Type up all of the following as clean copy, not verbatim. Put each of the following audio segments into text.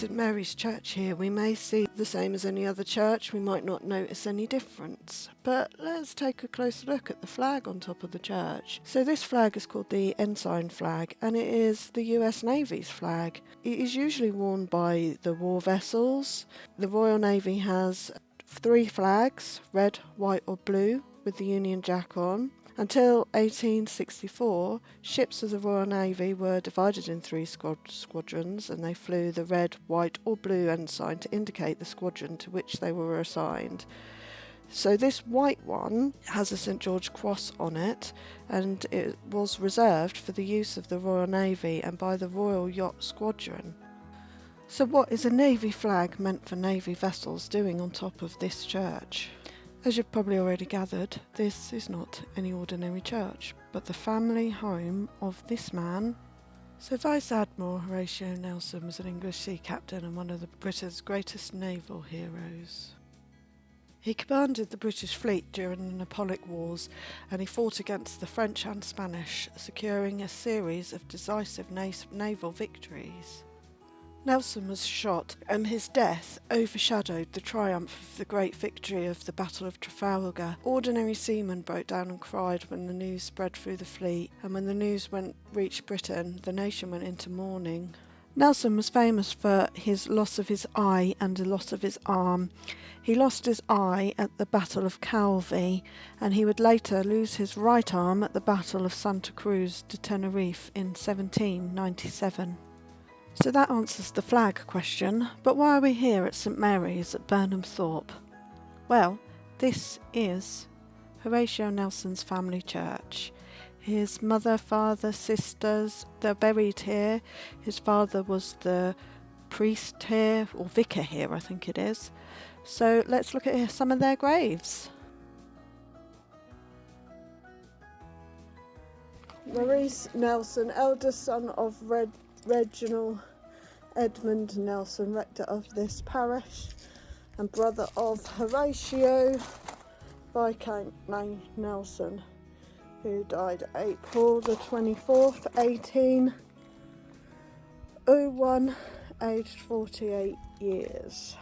St Mary's Church here, we may see the same as any other church. We might not notice any difference. But let's take a closer look at the flag on top of the church. So this flag is called the ensign flag, and it is the US Navy's flag. It is usually worn by the war vessels. The Royal Navy has 3 flags, red, white or blue, with the Union Jack on. Until 1864, ships of the Royal Navy were divided in 3 squadrons, and they flew the red, white or blue ensign to indicate the squadron to which they were assigned. So this white one has a St George Cross on it, and it was reserved for the use of the Royal Navy and by the Royal Yacht Squadron. So what is a Navy flag meant for Navy vessels doing on top of this church? As you've probably already gathered, this is not any ordinary church, but the family home of this man. So Vice Admiral Horatio Nelson was an English sea captain and one of the Britain's greatest naval heroes. He commanded the British fleet during the Napoleonic Wars, and he fought against the French and Spanish, securing a series of decisive naval victories. Nelson was shot, and his death overshadowed the triumph of the great victory of the Battle of Trafalgar. Ordinary seamen broke down and cried when the news spread through the fleet, and when the news reached Britain, the nation went into mourning. Nelson was famous for his loss of his eye and the loss of his arm. He lost his eye at the Battle of Calvi, and he would later lose his right arm at the Battle of Santa Cruz de Tenerife in 1797. So that answers the flag question, but why are we here at St Mary's at Burnham Thorpe? Well, this is Horatio Nelson's family church. His mother, father, sisters, they're buried here. His father was the priest here, or vicar here I think it is. So let's look at some of their graves. Maurice Nelson, eldest son of Reginald Edmund Nelson, rector of this parish, and brother of Horatio Viscount Nelson, who died April the 24th, 1801, aged 48 years.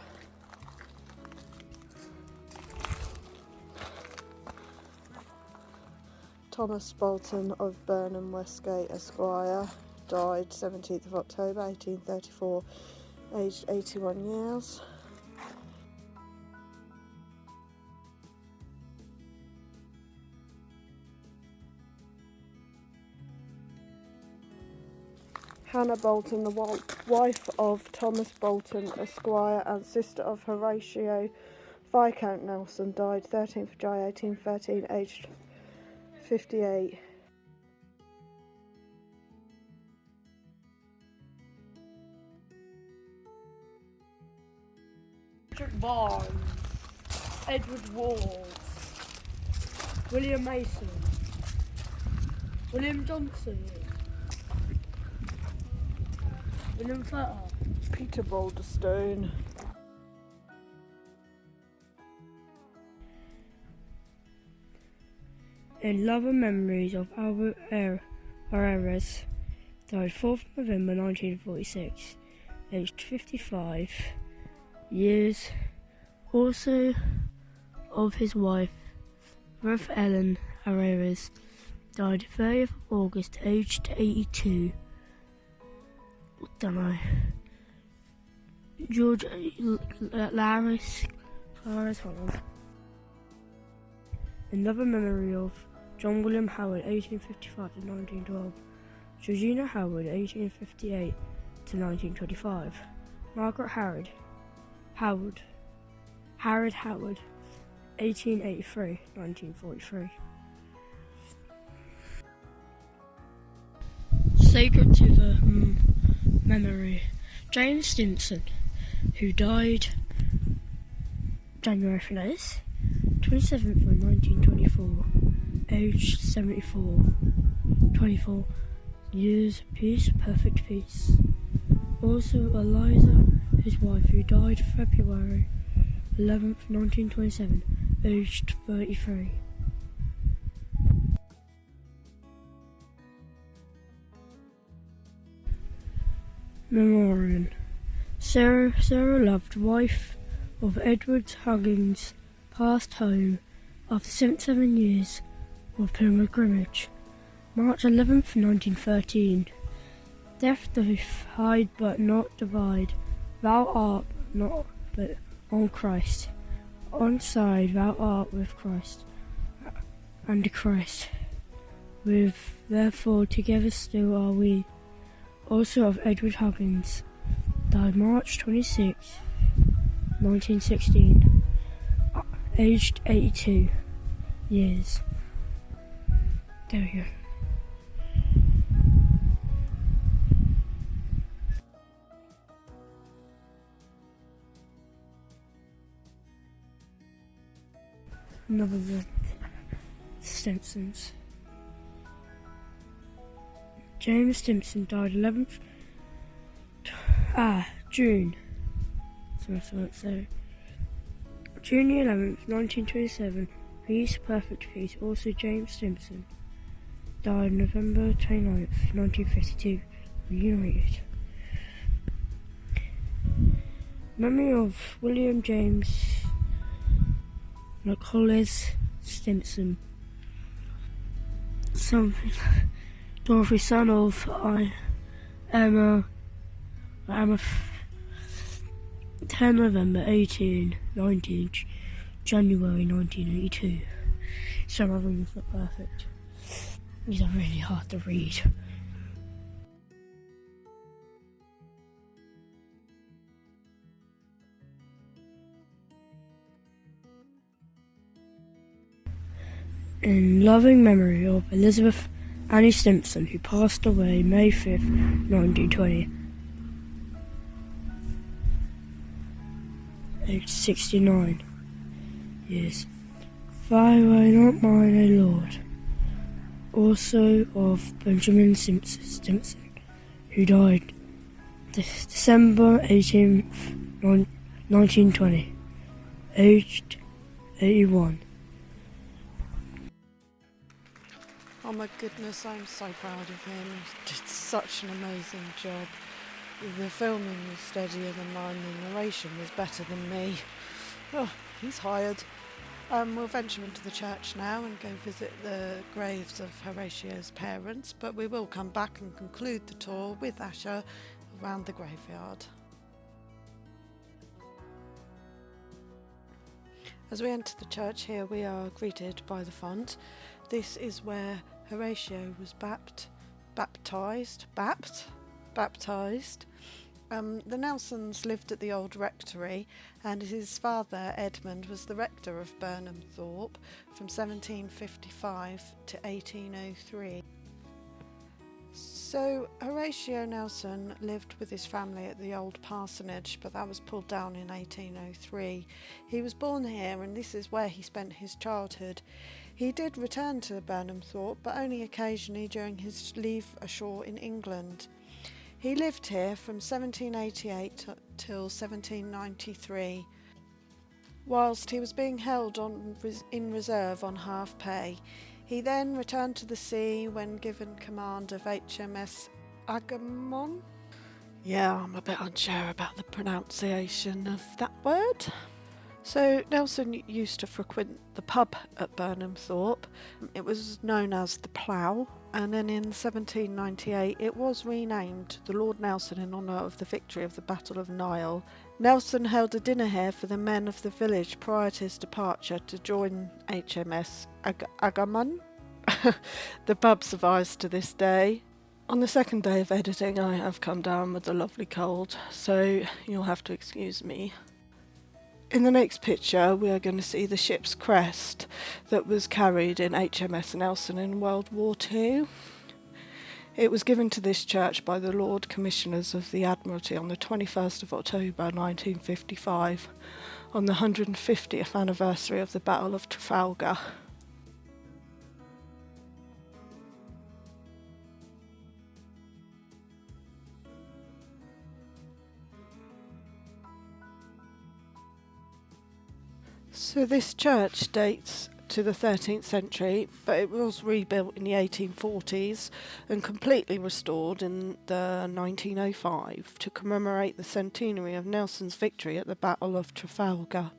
Thomas Bolton of Burnham Westgate, Esquire, died 17th of October 1834, aged 81 years. Hannah Bolton, the wife of Thomas Bolton, Esquire, and sister of Horatio Viscount Nelson, died 13th of July 1813, aged 58. Richard Barnes, Edward Walls, William Mason, William Johnson, William Fetter, Peter Balderstone. In love and memories of Albert Areras, died 4th November 1946, aged 55 years. Also of his wife, Ruth Ellen Areras, died 30th of August, aged 82. George Laris, hold on. In love and memory of John William Howard, 1855 to 1912. Georgina Howard, 1858 to 1925. Margaret Howard, 1883, 1943. Sacred to the memory. James Stimson, who died January 27th of 1924, aged 74, 24 years, peace, perfect peace. Also Eliza, his wife, who died February 11th, 1927, aged 33. Memorial. Sarah Loved, wife of Edward Huggins, passed home after 77 years of pilgrimage. March 11th, 1913. Death doth hide but not divide. Thou art not but on Christ. On side thou art with Christ, and Christ. With therefore together still are we. Also of Edward Huggins, died March 26, 1916, aged 82 years. There we go. Another one. Stimpsons. James Stimpson died 11th June. So June 11th, 1927. Peace, perfect peace. Also James Stimpson died November 29th, 1952. Reunited. Memory of William James Nicholas Stimpson, Dorothy, son of Emma 10 November 19, January 1982. So my reading's not perfect. These are really hard to read. In loving memory of Elizabeth Annie Stimpson, who passed away May 5th, 1920, aged 69 years. Thy way, not mine, O Lord. Also of Benjamin Stimpson, who died December 18th, 1920, aged 81. Oh my goodness, I'm so proud of him. He did such an amazing job. The filming was steadier than mine, the narration was better than me. Oh, he's hired. We'll venture into the church now and go visit the graves of Horatio's parents, but we will come back and conclude the tour with Asher around the graveyard. As we enter the church here, we are greeted by the font. This is where Horatio was baptised. The Nelsons lived at the old rectory, and his father Edmund was the rector of Burnham Thorpe from 1755 to 1803. So Horatio Nelson lived with his family at the old parsonage, but that was pulled down in 1803. He was born here, and this is where he spent his childhood. He did return to Burnham Thorpe, but only occasionally during his leave ashore in England. He lived here from 1788 till 1793, whilst he was being held in reserve on half pay. He then returned to the sea when given command of HMS Agamemnon. Yeah, I'm a bit unsure about the pronunciation of that word. So Nelson used to frequent the pub at Burnham Thorpe. It was known as the Plough, and then in 1798 it was renamed the Lord Nelson in honour of the victory of the Battle of Nile. Nelson held a dinner here for the men of the village prior to his departure to join HMS Agamemnon. The pub survives to this day. On the second day of editing, I have come down with a lovely cold, so you'll have to excuse me. In the next picture, we are going to see the ship's crest that was carried in HMS Nelson in World War II. It was given to this church by the Lord Commissioners of the Admiralty on the 21st of October 1955, on the 150th anniversary of the Battle of Trafalgar. So this church dates to the 13th century, but it was rebuilt in the 1840s and completely restored in the 1905 to commemorate the centenary of Nelson's victory at the Battle of Trafalgar.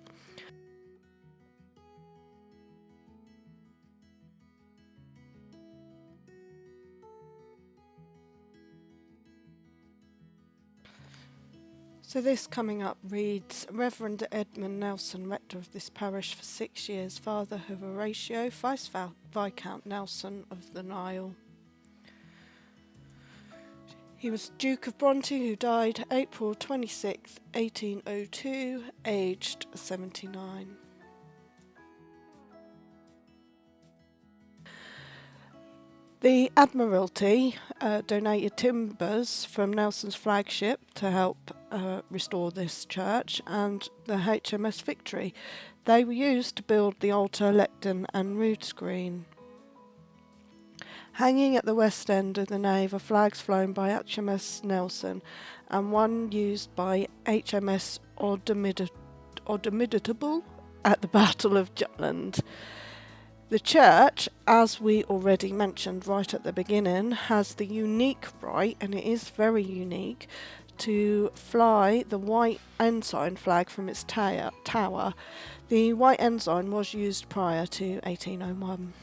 So this coming up reads, Reverend Edmund Nelson, rector of this parish for 6 years, father of Horatio, Vice Viscount Nelson of the Nile. He was Duke of Bronte, who died April 26, 1802, aged 79. The Admiralty donated timbers from Nelson's flagship to help restore this church and the HMS Victory. They were used to build the altar, lectern and rood screen. Hanging at the west end of the nave are flags flown by HMS Nelson and one used by HMS Indomitable at the Battle of Jutland. The church, as we already mentioned right at the beginning, has the unique right, and it is very unique, to fly the white ensign flag from its tower. The white ensign was used prior to 1801.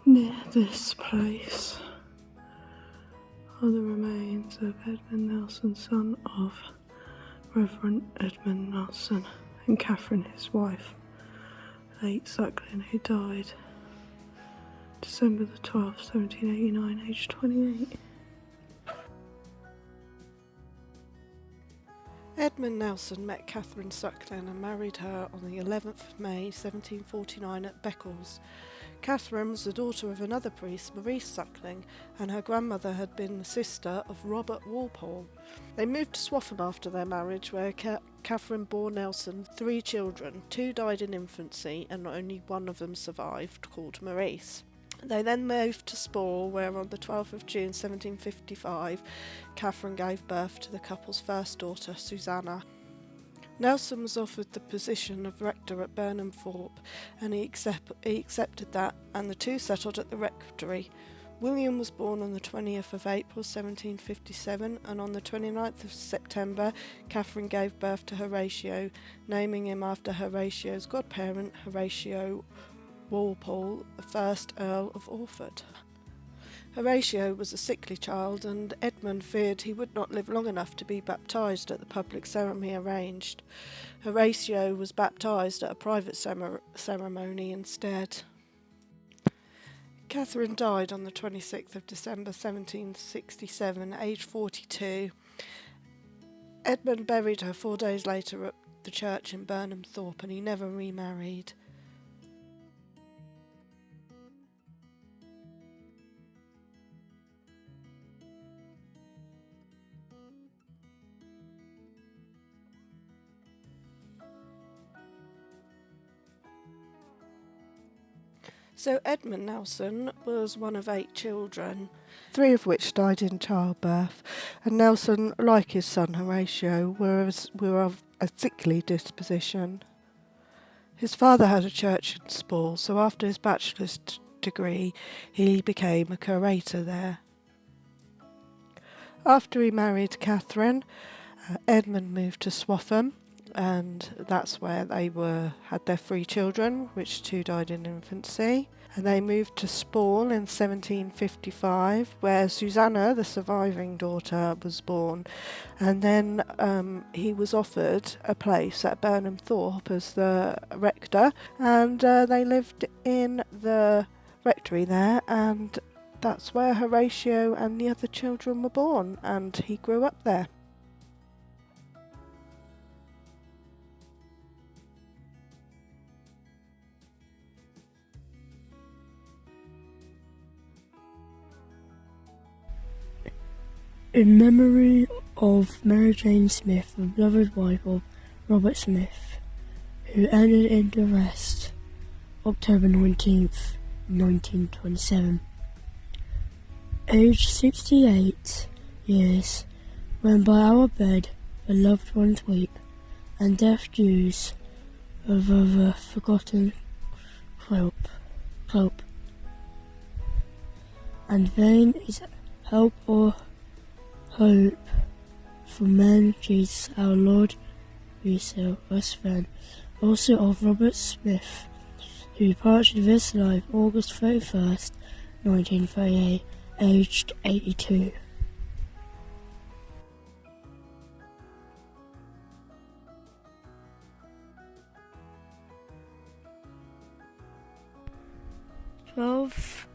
Near this place are the remains of Edmund Nelson, son of Reverend Edmund Nelson, and Catherine, his wife, late Suckling, who died December the 12th, 1789, aged 28. Edmund Nelson met Catherine Suckling and married her on the 11th of May 1749 at Beccles. Catherine was the daughter of another priest, Maurice Suckling, and her grandmother had been the sister of Robert Walpole. They moved to Swaffham after their marriage, where Catherine bore Nelson 3 children. 2 died in infancy and only one of them survived, called Maurice. They then moved to Spore, where on the 12th of June 1755, Catherine gave birth to the couple's first daughter, Susanna. Nelson was offered the position of rector at Burnham Thorpe, and he accepted that, and the two settled at the rectory. William was born on the 20th of April 1757, and on the 29th of September, Catherine gave birth to Horatio, naming him after Horatio's godparent, Horatio Walpole, the first Earl of Orford. Horatio was a sickly child, and Edmund feared he would not live long enough to be baptised at the public ceremony arranged. Horatio was baptised at a private ceremony instead. Catherine died on the 26th of December 1767, aged 42. Edmund buried her 4 days later at the church in Burnham Thorpe, and he never remarried. So Edmund Nelson was one of 8 children, 3 of which died in childbirth, and Nelson, like his son Horatio, were of a sickly disposition. His father had a church in Spore, so after his bachelor's degree he became a curator there. After he married Catherine, Edmund moved to Swaffham, and that's where they had their 3 children, which 2 died in infancy. And they moved to Spore in 1755, where Susanna, the surviving daughter, was born. And then he was offered a place at Burnham Thorpe as the rector, and they lived in the rectory there, and that's where Horatio and the other children were born, and he grew up there. In memory of Mary Jane Smith, the beloved wife of Robert Smith, who ended in arrest October 19th, 1927. Aged 68 years, when by our bed the loved ones weep, and death dews over the forgotten cloak, and vain is help or hope for men, Jesus our Lord, we sail us then. Also of Robert Smith, who departed this life August 31st, 1938, aged 82. Twelve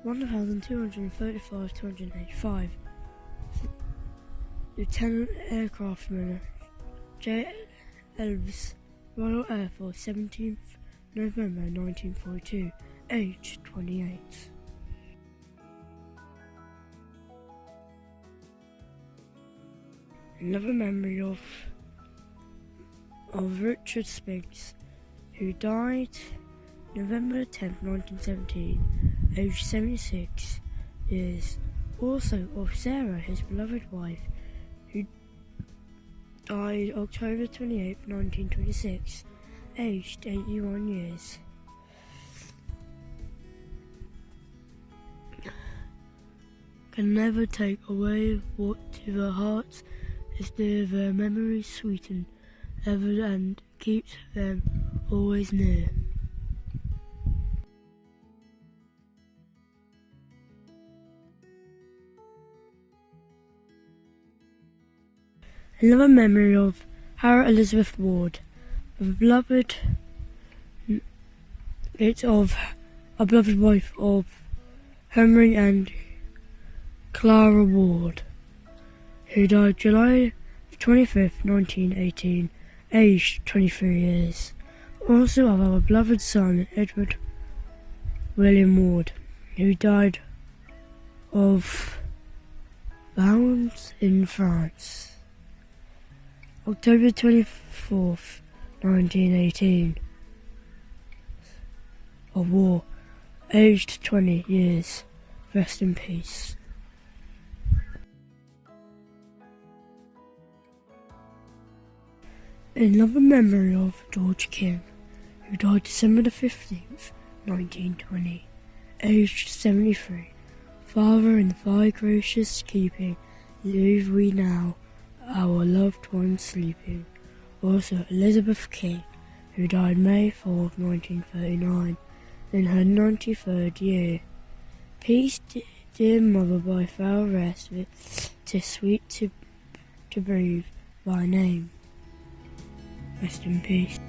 1,235 285. Lieutenant Aircraftman J. Elves, Royal Air Force, 17th November 1942, aged 28. Another memory of Richard Spinks, who died November 10th, 1917, aged 76 years. Also of Sarah, his beloved wife, who died October 28th, 1926, aged 81 years. Can never take away what to the heart is dear, their memories sweeten ever and keeps them always near. Another memory of Harriet Elizabeth Ward, the beloved, it's of a beloved wife of Henry and Clara Ward, who died July 25th, 1918, aged 23 years. Also of our beloved son, Edward William Ward, who died of wounds in France. October 24th, 1918, of war, aged 20 years. Rest in peace. Another memory of George King, who died December the 15th, 1920, aged 73. Father, in thy gracious keeping, leave we now our loved ones sleeping. Also Elizabeth King, who died May 4th, 1939, in her 93rd year. Peace, dear mother, by foul rest, 'tis sweet to breathe thy name. Rest in peace.